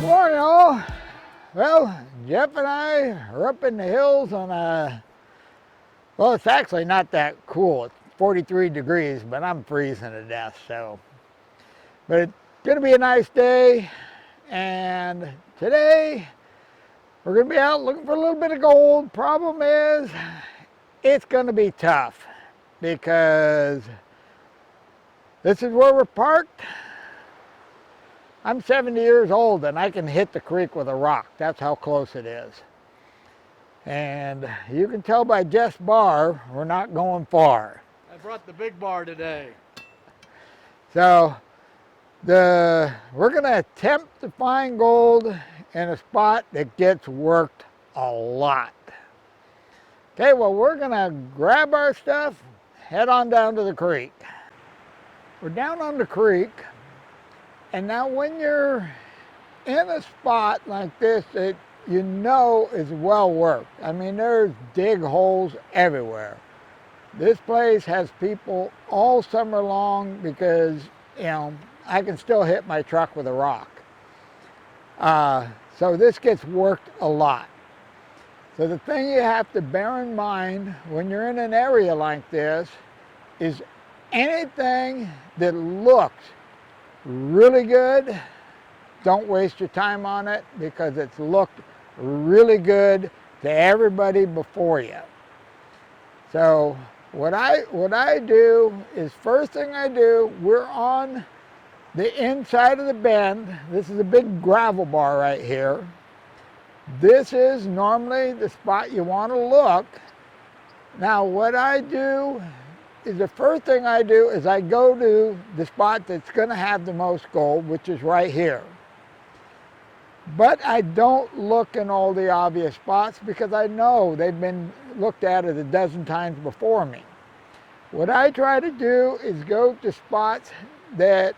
Morning all. Well, Jeff and I are up in the hills on well, it's actually not that cool. It's 43 degrees, but I'm freezing to death, so. But it's gonna be a nice day, and today we're gonna be out looking for a little bit of gold. Problem is, it's gonna be tough because this is where we're parked. I'm 70 years old and I can hit the creek with a rock. That's how close it is. And you can tell by Jeff's bar, we're not going far. I brought the big bar today. So we're gonna attempt to find gold in a spot that gets worked a lot. Okay, well, we're gonna grab our stuff, head on down to the creek. We're down on the creek. And now when you're in a spot like this that you know is well worked, I mean, there's dig holes everywhere. This place has people all summer long because, you know, I can still hit my truck with a rock. So this gets worked a lot. So the thing you have to bear in mind when you're in an area like this is anything that looks really good, don't waste your time on it because it's looked really good to everybody before you. So what I do is, first thing I do, we're on the inside of the bend. This is a big gravel bar right here. This is normally the spot you want to look. Now what I do is, the first thing I do is I go to the spot that's going to have the most gold, which is right here. But I don't look in all the obvious spots because I know they've been looked at it a dozen times before me. What I try to do is go to spots that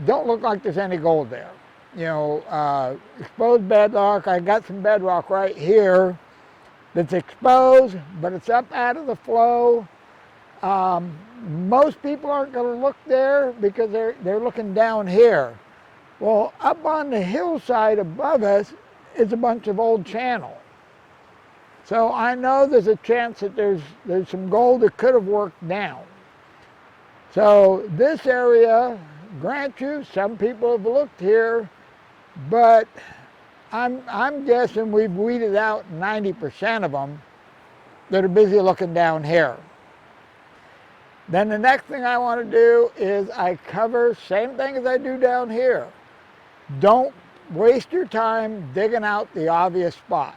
don't look like there's any gold there. You know, exposed bedrock. I got some bedrock right here that's exposed, but it's up out of the flow. Most people aren't going to look there because they're looking down here. Well, up on the hillside above us is a bunch of old channel. So I know there's a chance that there's some gold that could have worked down. So this area, grant you, some people have looked here, but I'm guessing we've weeded out 90% of them that are busy looking down here. Then the next thing I want to do is I cover, same thing as I do down here. Don't waste your time digging out the obvious spots.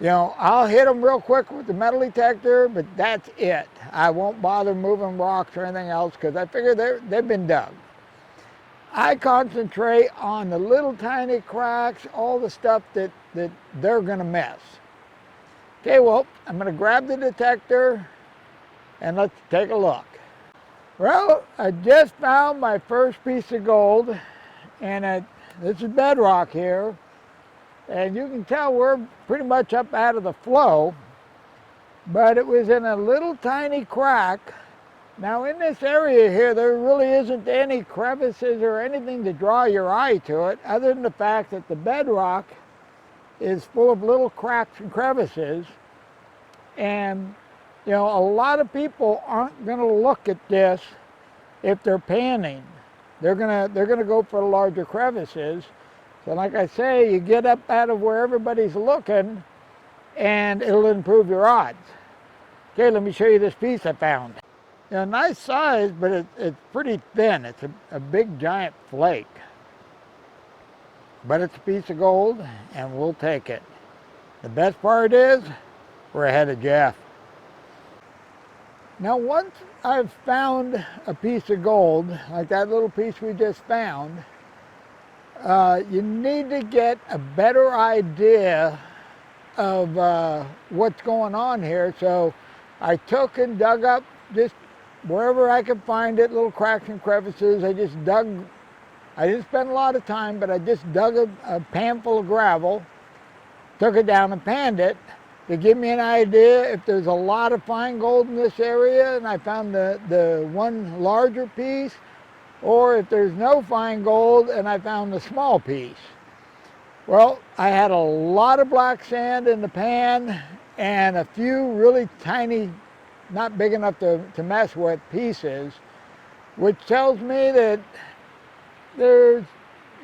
You know, I'll hit them real quick with the metal detector, but that's it. I won't bother moving rocks or anything else because I figure they've been dug. I concentrate on the little tiny cracks, all the stuff that they're going to miss. Okay, well, I'm going to grab the detector and let's take a look. Well, I just found my first piece of gold, and this is bedrock here, and you can tell we're pretty much up out of the flow, but it was in a little tiny crack. Now in this area here, there really isn't any crevices or anything to draw your eye to it, other than the fact that the bedrock is full of little cracks and crevices. And you know, a lot of people aren't going to look at this if they're panning. They're gonna go for the larger crevices. So like I say, you get up out of where everybody's looking and it'll improve your odds. Okay, let me show you this piece I found. You know, nice size, but it's pretty thin. It's a big giant flake. But it's a piece of gold and we'll take it. The best part is, we're ahead of Jeff. Now once I've found a piece of gold, like that little piece we just found, you need to get a better idea of what's going on here. So I took and dug up just wherever I could find it, little cracks and crevices. I just dug, I didn't spend a lot of time, but I just dug a pan full of gravel, took it down and panned it to give me an idea if there's a lot of fine gold in this area, and I found the one larger piece. or if there's no fine gold and I found a small piece. Well, I had a lot of black sand in the pan and a few really tiny, not big enough to mess with pieces, which tells me that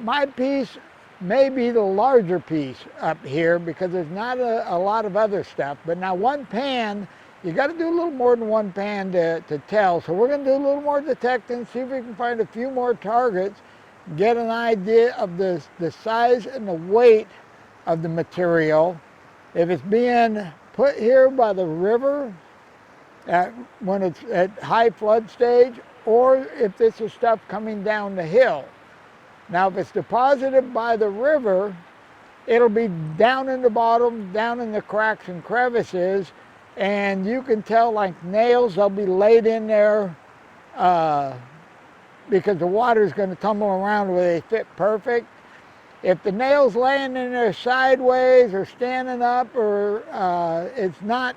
my piece may be the larger piece up here because there's not a lot of other stuff. But now one pan, you got to do a little more than one pan to tell. So we're going to do a little more detecting, see if we can find a few more targets, get an idea of the size and the weight of the material. If it's being put here by the river when it's at high flood stage, or if this is stuff coming down the hill. Now, if it's deposited by the river, it'll be down in the bottom, down in the cracks and crevices, and you can tell like nails, they'll be laid in there because the water is going to tumble around where they fit perfect. If the nail's laying in there sideways or standing up, or it's not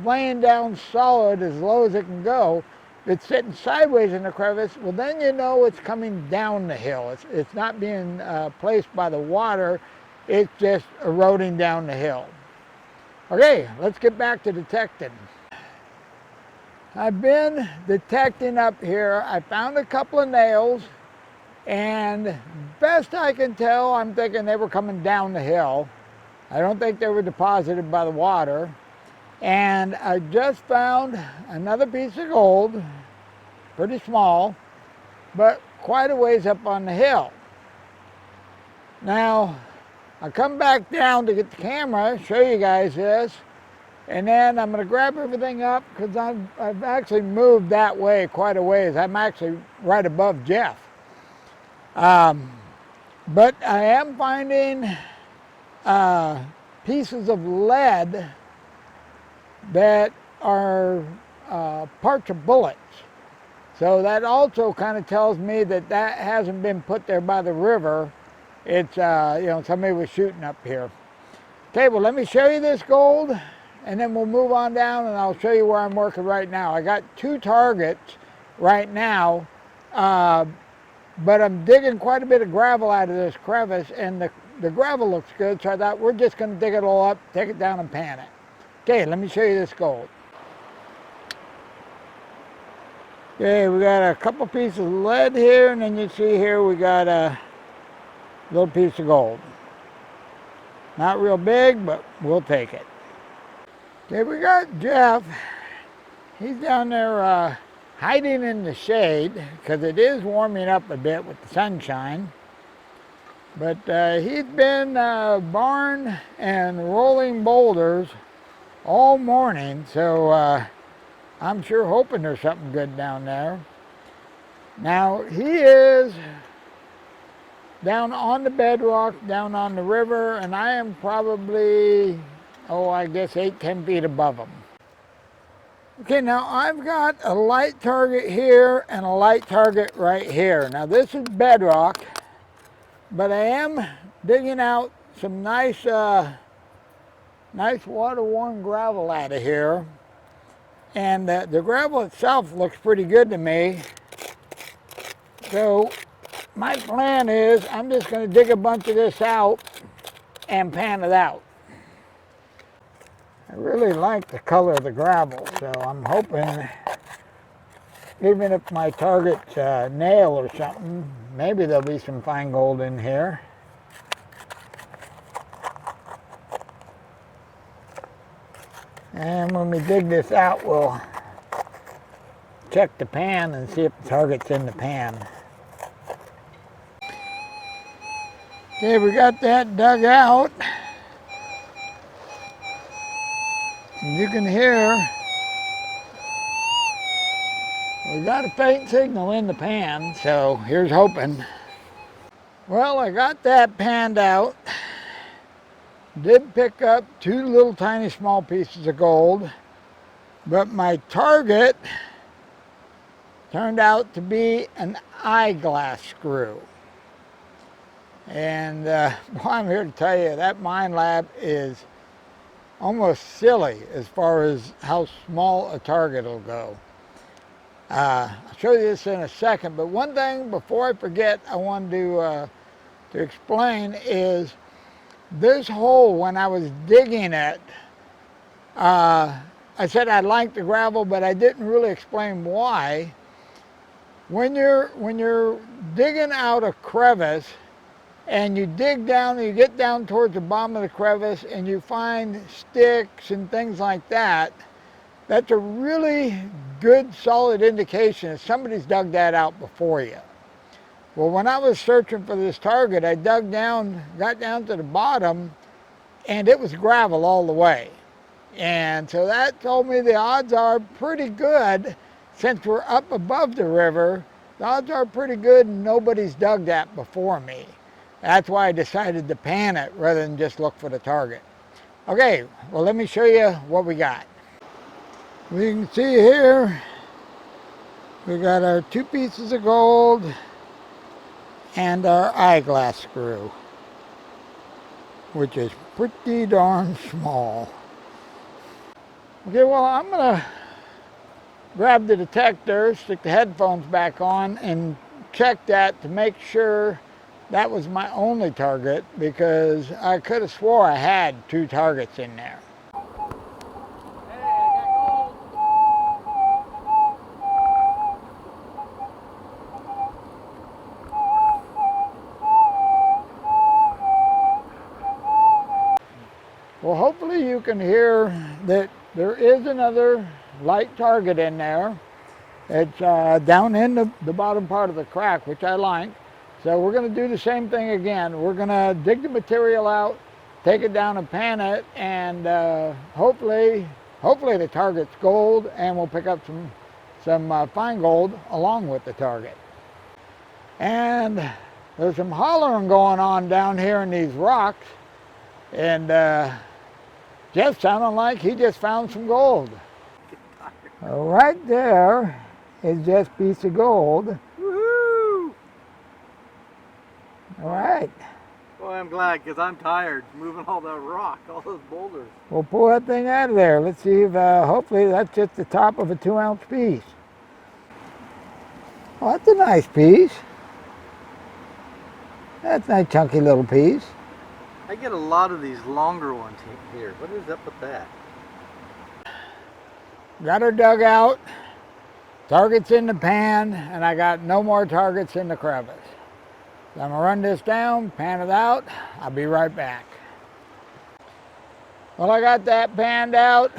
laying down solid as low as it can go, if it's sitting sideways in the crevice, well then you know it's coming down the hill. It's not being placed by the water, it's just eroding down the hill. Okay, let's get back to detecting. I've been detecting up here. I found a couple of nails, and best I can tell, I'm thinking they were coming down the hill. I don't think they were deposited by the water. And I just found another piece of gold, pretty small, but quite a ways up on the hill. Now, I come back down to get the camera, show you guys this, and then I'm going to grab everything up because I've actually moved that way quite a ways. I'm actually right above Jeff. But I am finding pieces of lead that are parts of bullets. So that also kind of tells me that that hasn't been put there by the river. It's, somebody was shooting up here. Okay, well, let me show you this gold, and then we'll move on down, and I'll show you where I'm working right now. I got 2 targets right now, but I'm digging quite a bit of gravel out of this crevice, and the gravel looks good, so I thought we're just going to dig it all up, take it down, and pan it. Okay, let me show you this gold. Okay, we got a couple pieces of lead here, and then you see here we got a little piece of gold. Not real big, but we'll take it. Okay, we got Jeff. He's down there hiding in the shade because it is warming up a bit with the sunshine. But he's been barring and rolling boulders all morning, so I'm sure hoping there's something good down there. Now, he is down on the bedrock, down on the river, and I am probably, I guess 8-10 feet above him. Okay, now I've got a light target here and a light target right here. Now this is bedrock, but I am digging out some nice water-worn gravel out of here. And the gravel itself looks pretty good to me. So my plan is I'm just going to dig a bunch of this out and pan it out. I really like the color of the gravel, so I'm hoping, even if my target's nail or something, maybe there'll be some fine gold in here. And when we dig this out, we'll check the pan and see if the target's in the pan. Okay, we got that dug out. As you can hear, we got a faint signal in the pan, so here's hoping. Well, I got that panned out. Did pick up 2 little tiny small pieces of gold, but my target turned out to be an eyeglass screw. And I'm here to tell you that mine lab is almost silly as far as how small a target will go. I'll show you this in a second, but one thing before I forget I wanted to explain is this hole, when I was digging it, I said I liked the gravel, but I didn't really explain why. When you're digging out a crevice and you dig down and you get down towards the bottom of the crevice and you find sticks and things like that, that's a really good solid indication that somebody's dug that out before you. Well, when I was searching for this target, I dug down, got down to the bottom, and it was gravel all the way. And so that told me the odds are pretty good, since we're up above the river, the odds are pretty good and nobody's dug that before me. That's why I decided to pan it rather than just look for the target. Okay, well, let me show you what we got. We can see here, we got our 2 pieces of gold and our eyeglass screw, which is pretty darn small. Okay, well, I'm gonna grab the detector, stick the headphones back on, and check that to make sure that was my only target, because I could have swore I had 2 targets in there. Hey, I Well, hopefully you can hear that there is another light target in there. It's down in the bottom part of the crack, which I like. So we're going to do the same thing again. We're going to dig the material out, take it down and pan it, and hopefully the target's gold, and we'll pick up some fine gold along with the target. And there's some hollering going on down here in these rocks, and Jeff sounded like he just found some gold. Right there is just a piece of gold. Woohoo! All right. Boy, I'm glad, because I'm tired moving all that rock, all those boulders. We'll pull that thing out of there. Let's see if hopefully that's just the top of a 2-ounce piece. Oh, that's a nice piece. That's a nice chunky little piece. I get a lot of these longer ones here. What is up with that? Got her dug out. Target's in the pan, and I got no more targets in the crevice. So I'm gonna run this down, pan it out. I'll be right back. Well, I got that panned out.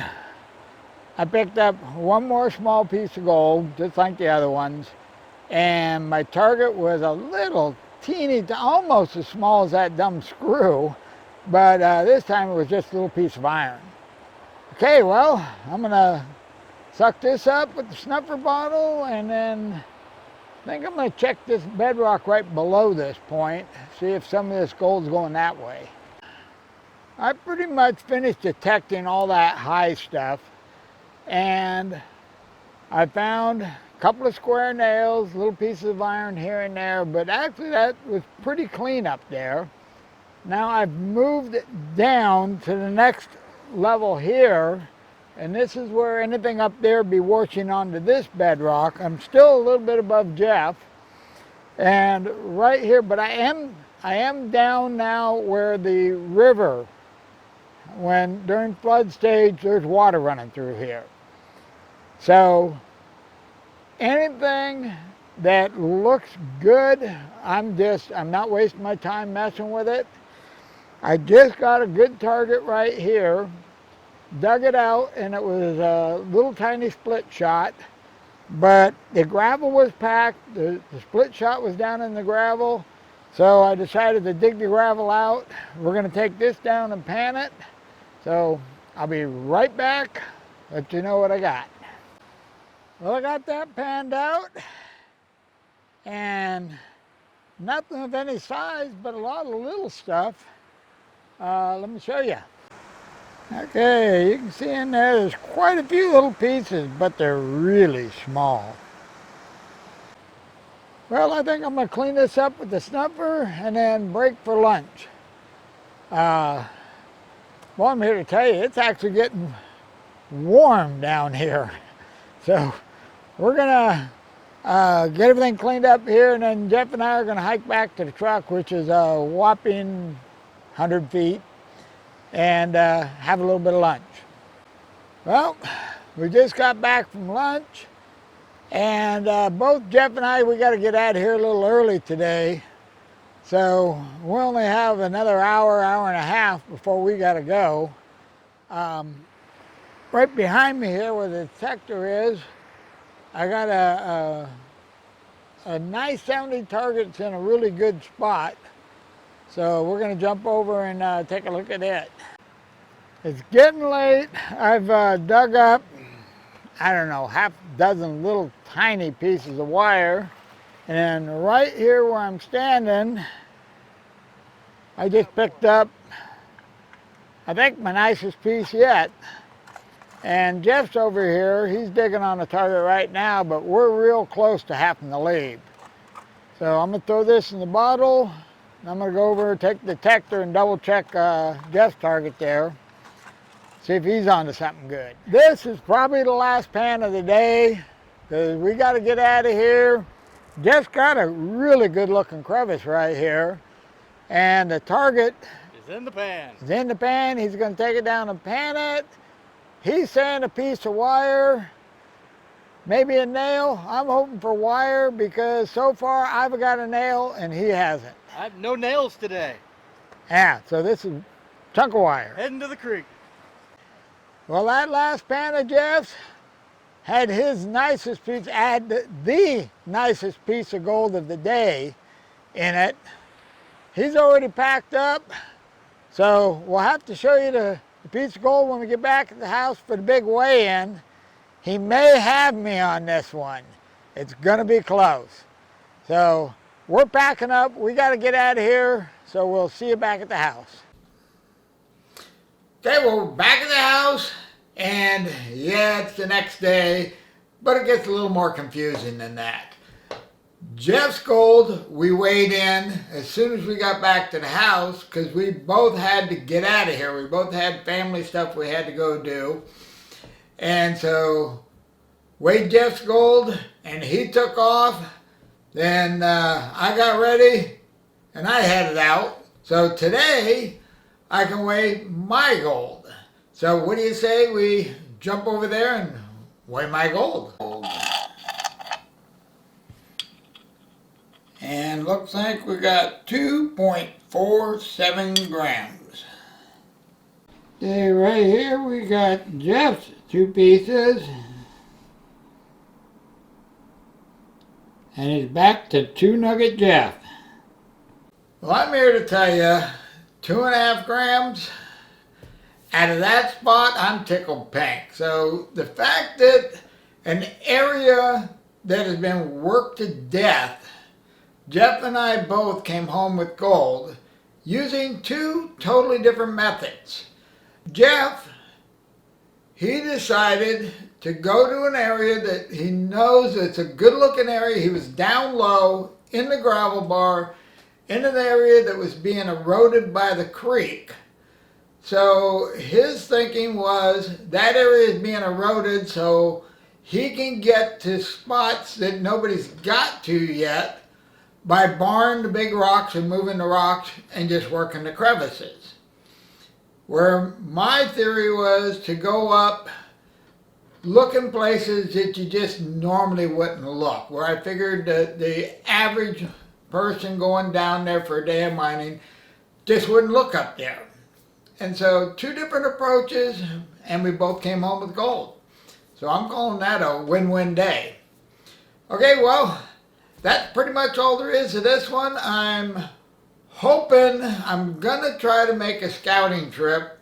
I picked up one more small piece of gold, just like the other ones. And my target was a little teeny, almost as small as that dumb screw. But this time it was just a little piece of iron. Okay, well, I'm gonna suck this up with the snuffer bottle, and then I think I'm gonna check this bedrock right below this point, see if some of this gold's going that way. I pretty much finished detecting all that high stuff, and I found a couple of square nails, little pieces of iron here and there, but actually that was pretty clean up there. Now I've moved it down to the next level here, and this is where anything up there be washing onto this bedrock. I'm still a little bit above Jeff, and right here, but I am down now where the river, when during flood stage, there's water running through here. So anything that looks good, I'm not wasting my time messing with it. I just got a good target right here, dug it out, and it was a little tiny split shot, but the gravel was packed, the split shot was down in the gravel, so I decided to dig the gravel out. We're going to take this down and pan it, so I'll be right back, let you know what I got. Well, I got that panned out, and nothing of any size, but a lot of little stuff. Let me show you. Okay, you can see in there's quite a few little pieces, but they're really small. Well, I think I'm going to clean this up with the snuffer and then break for lunch. Well, I'm here to tell you, it's actually getting warm down here. So we're gonna get everything cleaned up here, and then Jeff and I are gonna hike back to the truck, which is a whopping 100 feet, and have a little bit of lunch. Well, we just got back from lunch, and both Jeff and I, we got to get out of here a little early today. So we only have another hour, hour and a half before we got to go. Right behind me here where the detector is, I got a nice sounding target that's in a really good spot. So we're going to jump over and take a look at it. It's getting late. I've dug up, I don't know, half a dozen little tiny pieces of wire. And then right here where I'm standing, I just picked up, I think, my nicest piece yet. And Jeff's over here, he's digging on the target right now, but we're real close to having to leave. So I'm gonna throw this in the bottle, and I'm gonna go over, take the detector and double check Jeff's target there. See if he's onto something good. This is probably the last pan of the day, because we got to get out of here. Jeff's got a really good looking crevice right here, and the target is in the pan. Is in the pan. He's going to take it down and pan it. He's saying a piece of wire, maybe a nail. I'm hoping for wire, because so far I've got a nail and he hasn't. I have no nails today. Yeah, so this is a chunk of wire. Heading to the creek. Well, that last pan of Jeff's had his nicest piece, had the nicest piece of gold of the day in it. He's already packed up, so we'll have to show you the piece of gold when we get back at the house for the big weigh-in. He may have me on this one. It's gonna be close. So we're packing up, we gotta get out of here, so we'll see you back at the house. Okay, well, we're back at the house, and yeah, it's the next day, but it gets a little more confusing than that. Jeff's gold, we weighed in as soon as we got back to the house, because we both had to get out of here. We both had family stuff we had to go do. And so, weighed Jeff's gold, and he took off. Then I got ready, and I headed out. So today, I can weigh my gold. So what do you say we jump over there and weigh my gold? And looks like we got 2.47 grams. Okay, right here we got Jeff's 2 pieces. And he's back to 2 Nugget Jeff. Well, I'm here to tell you, 2.5 grams. Out of that spot, I'm tickled pink. So the fact that an area that has been worked to death, Jeff and I both came home with gold using 2 totally different methods. Jeff, he decided to go to an area that he knows it's a good looking area. He was down low in the gravel bar in an area that was being eroded by the creek. So his thinking was that area is being eroded so he can get to spots that nobody's got to yet by barring the big rocks and moving the rocks and just working the crevices. Where my theory was to go up looking places that you just normally wouldn't look. Where I figured that the average person going down there for a day of mining just wouldn't look up there. And so 2 different approaches, and we both came home with gold. So I'm calling that a win-win day. Okay, well, that's pretty much all there is to this one. I'm hoping, I'm gonna try to make a scouting trip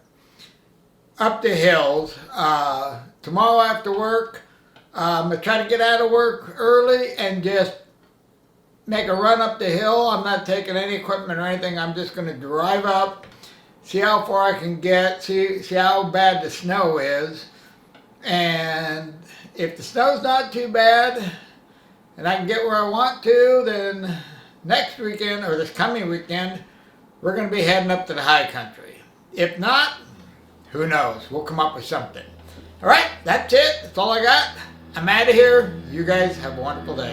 up the hills. Tomorrow after work, I'm gonna try to get out of work early and just make a run up the hill. I'm not taking any equipment or anything. I'm just gonna drive up, see how far I can get, see how bad the snow is. And if the snow's not too bad and I can get where I want to, then next weekend, or this coming weekend, we're going to be heading up to the high country. If not, who knows? We'll come up with something. All right, that's it. That's all I got. I'm out of here. You guys have a wonderful day.